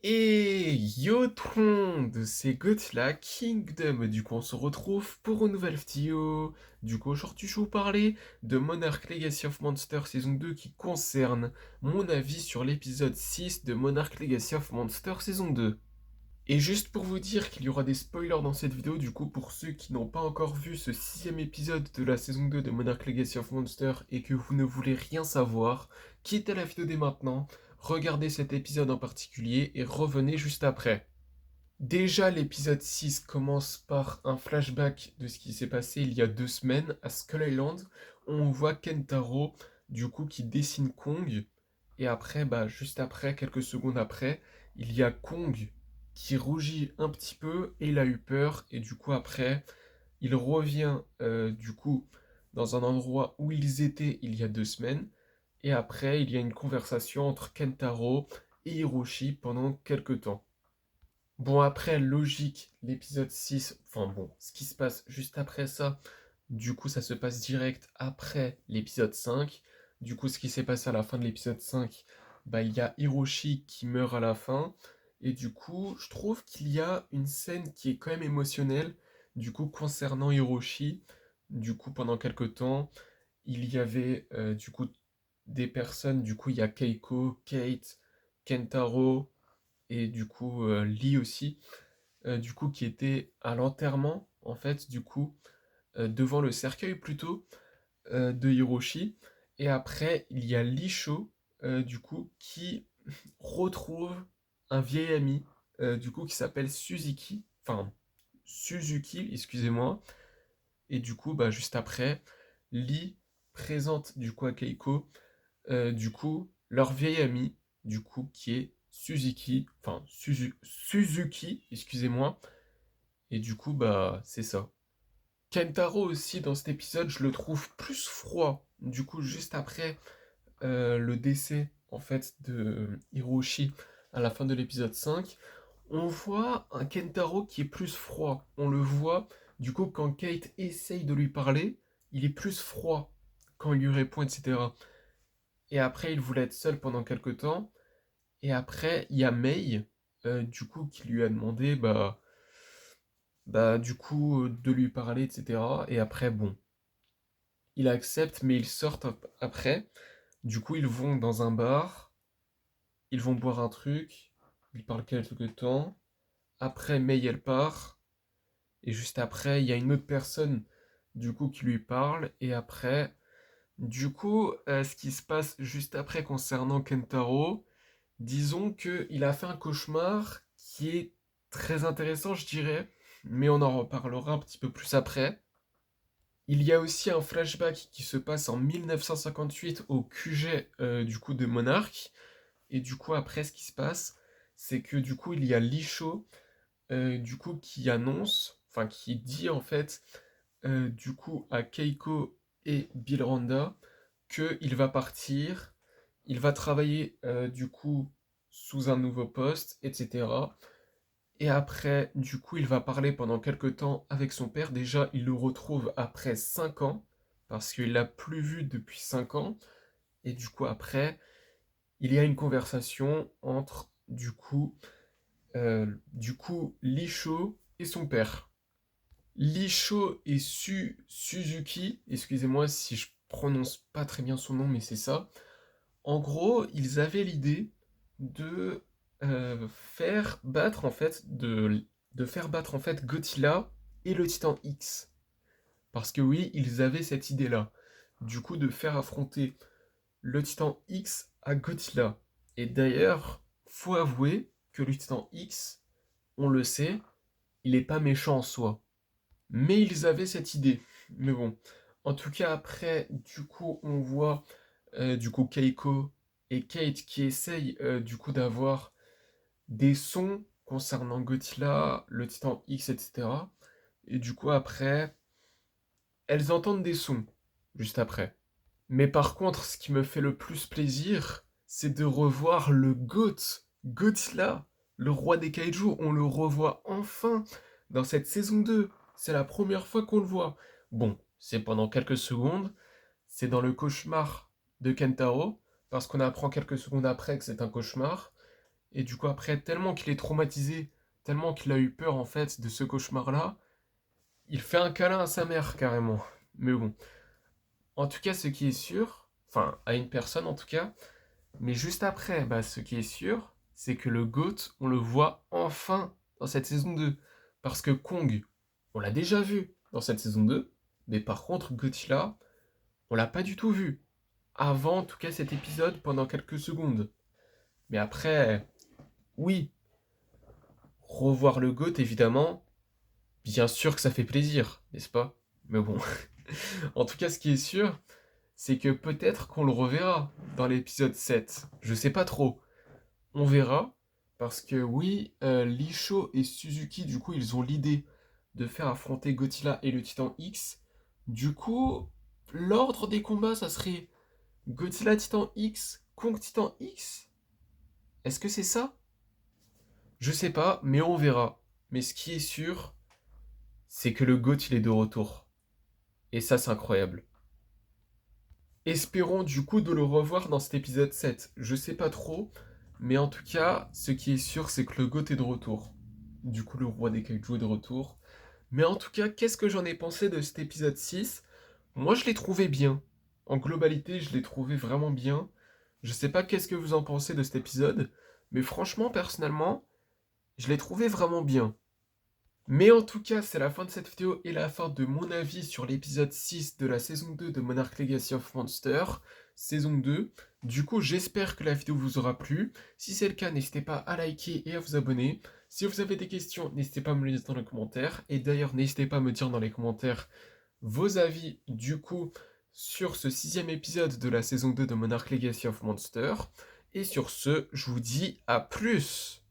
Et yo tout le monde, c'est Godzilla Kingdom. Du coup, on se retrouve pour une nouvelle vidéo. Du coup, aujourd'hui, je vais vous parler de Monarch Legacy of Monsters saison 2 qui concerne mon avis sur l'épisode 6 de Monarch Legacy of Monsters saison 2. Et juste pour vous dire qu'il y aura des spoilers dans cette vidéo, du coup, pour ceux qui n'ont pas encore vu ce sixième épisode de la saison 2 de Monarch Legacy of Monsters et que vous ne voulez rien savoir, quittez la vidéo dès maintenant, regardez cet épisode en particulier et revenez juste après. Déjà, l'épisode 6 commence par un flashback de ce qui s'est passé il y a 2 semaines à Skull Island. On voit Kentaro, du coup, qui dessine Kong. Et après, juste après, quelques secondes après, il y a Kong qui rougit un petit peu et il a eu peur. Et du coup, après, il revient, du coup, dans un endroit où ils étaient il y a 2 semaines. Et après, il y a une conversation entre Kentaro et Hiroshi pendant quelques temps. Bon, après, logique, l'épisode 6, enfin bon, ce qui se passe juste après ça, du coup, ça se passe direct après l'épisode 5. Du coup, ce qui s'est passé à la fin de l'épisode 5, il y a Hiroshi qui meurt à la fin. Et du coup, je trouve qu'il y a une scène qui est quand même émotionnelle, du coup, concernant Hiroshi. Du coup, pendant quelques temps, il y avait, du coup, des personnes, du coup, il y a Keiko, Kate, Kentaro, et du coup Lee aussi, du coup qui était à l'enterrement en fait du coup devant le cercueil plutôt de Hiroshi. Et après il y a Lisho du coup qui retrouve un vieil ami du coup qui s'appelle Suzuki, excusez-moi. Et du coup juste après Lee présente du coup à Keiko du coup, leur vieil ami, du coup, qui est Suzuki, excusez-moi. Et du coup, c'est ça. Kentaro aussi, dans cet épisode, je le trouve plus froid. Du coup, juste après le décès, en fait, de Hiroshi à la fin de l'épisode 5, on voit un Kentaro qui est plus froid. On le voit, du coup, quand Kate essaye de lui parler, il est plus froid quand il lui répond, etc. Et après, il voulait être seul pendant quelques temps. Et après, il y a Mei, du coup, qui lui a demandé, du coup, de lui parler, etc. Et après, bon, il accepte, mais ils sortent après. Du coup, ils vont dans un bar, ils vont boire un truc, ils parlent quelques temps. Après, Mei, elle part. Et juste après, il y a une autre personne, du coup, qui lui parle. Et après, du coup, ce qui se passe juste après concernant Kentaro, disons qu'il a fait un cauchemar qui est très intéressant, je dirais, mais on en reparlera un petit peu plus après. Il y a aussi un flashback qui se passe en 1958 au QG du coup de Monarch. Et du coup, après, ce qui se passe, c'est que du coup, il y a Lisho du coup qui annonce, enfin qui dit en fait, du coup à Keiko et Bill Randa qu'il va partir, il va travailler du coup sous un nouveau poste, etc. Et après, du coup, il va parler pendant quelques temps avec son père. Déjà, il le retrouve après 5 ans, parce qu'il l'a plus vu depuis 5 ans. Et du coup, après, il y a une conversation entre, Lisho et son père. Lisho et Suzuki, excusez-moi si je prononce pas très bien son nom, mais c'est ça. En gros, ils avaient l'idée de faire battre en fait de faire battre en fait Godzilla et le Titan X. Parce que oui, ils avaient cette idée-là. Du coup, de faire affronter le Titan X à Godzilla. Et d'ailleurs, faut avouer que le Titan X, on le sait, il est pas méchant en soi. Mais ils avaient cette idée. Mais bon. En tout cas, après, du coup, on voit du coup Keiko et Kate qui essayent du coup d'avoir des sons concernant Godzilla, le Titan X, etc. Et du coup, après, elles entendent des sons juste après. Mais par contre, ce qui me fait le plus plaisir, c'est de revoir le Godzilla, le roi des kaiju. On le revoit enfin dans cette saison 2. C'est la première fois qu'on le voit. Bon, c'est pendant quelques secondes. C'est dans le cauchemar de Kentaro, parce qu'on apprend quelques secondes après que c'est un cauchemar. Et du coup, après, tellement qu'il est traumatisé, tellement qu'il a eu peur, en fait, de ce cauchemar-là, il fait un câlin à sa mère, carrément. Mais bon. En tout cas, ce qui est sûr, enfin, à une personne en tout cas, mais juste après, bah, ce qui est sûr, c'est que le GOAT, on le voit enfin dans cette saison 2. Parce que Kong, on l'a déjà vu dans cette saison 2, mais par contre, Godzilla, on l'a pas du tout vu. Avant, en tout cas, cet épisode, pendant quelques secondes. Mais après, oui, revoir le GOAT, évidemment, bien sûr que ça fait plaisir, n'est-ce pas? Mais bon, en tout cas, ce qui est sûr, c'est que peut-être qu'on le reverra dans l'épisode 7. Je sais pas trop. On verra. Parce que oui, Lisho et Suzuki, du coup, ils ont l'idée de faire affronter Godzilla et le Titan X. Du coup, l'ordre des combats, ça serait Godzilla Titan X, Kong Titan X. Est-ce que c'est ça? Je sais pas, mais on verra. Mais ce qui est sûr, c'est que le GOAT, il est de retour. Et ça, c'est incroyable. Espérons du coup de le revoir dans cet épisode 7. Je sais pas trop, mais en tout cas, ce qui est sûr, c'est que le GOAT est de retour. Du coup, le roi des kaiju est de retour. Mais en tout cas, qu'est-ce que j'en ai pensé de cet épisode 6? Moi, je l'ai trouvé bien. En globalité, je l'ai trouvé vraiment bien. Je sais pas qu'est-ce que vous en pensez de cet épisode, mais franchement, personnellement, je l'ai trouvé vraiment bien. Mais en tout cas, c'est la fin de cette vidéo et la fin de mon avis sur l'épisode 6 de la saison 2 de Monarch Legacy of Monsters, saison 2. Du coup, j'espère que la vidéo vous aura plu. Si c'est le cas, n'hésitez pas à liker et à vous abonner. Si vous avez des questions, n'hésitez pas à me les dire dans les commentaires. Et d'ailleurs, n'hésitez pas à me dire dans les commentaires vos avis, du coup, sur ce 6ème épisode de la saison 2 de Monarch Legacy of Monsters. Et sur ce, je vous dis à plus!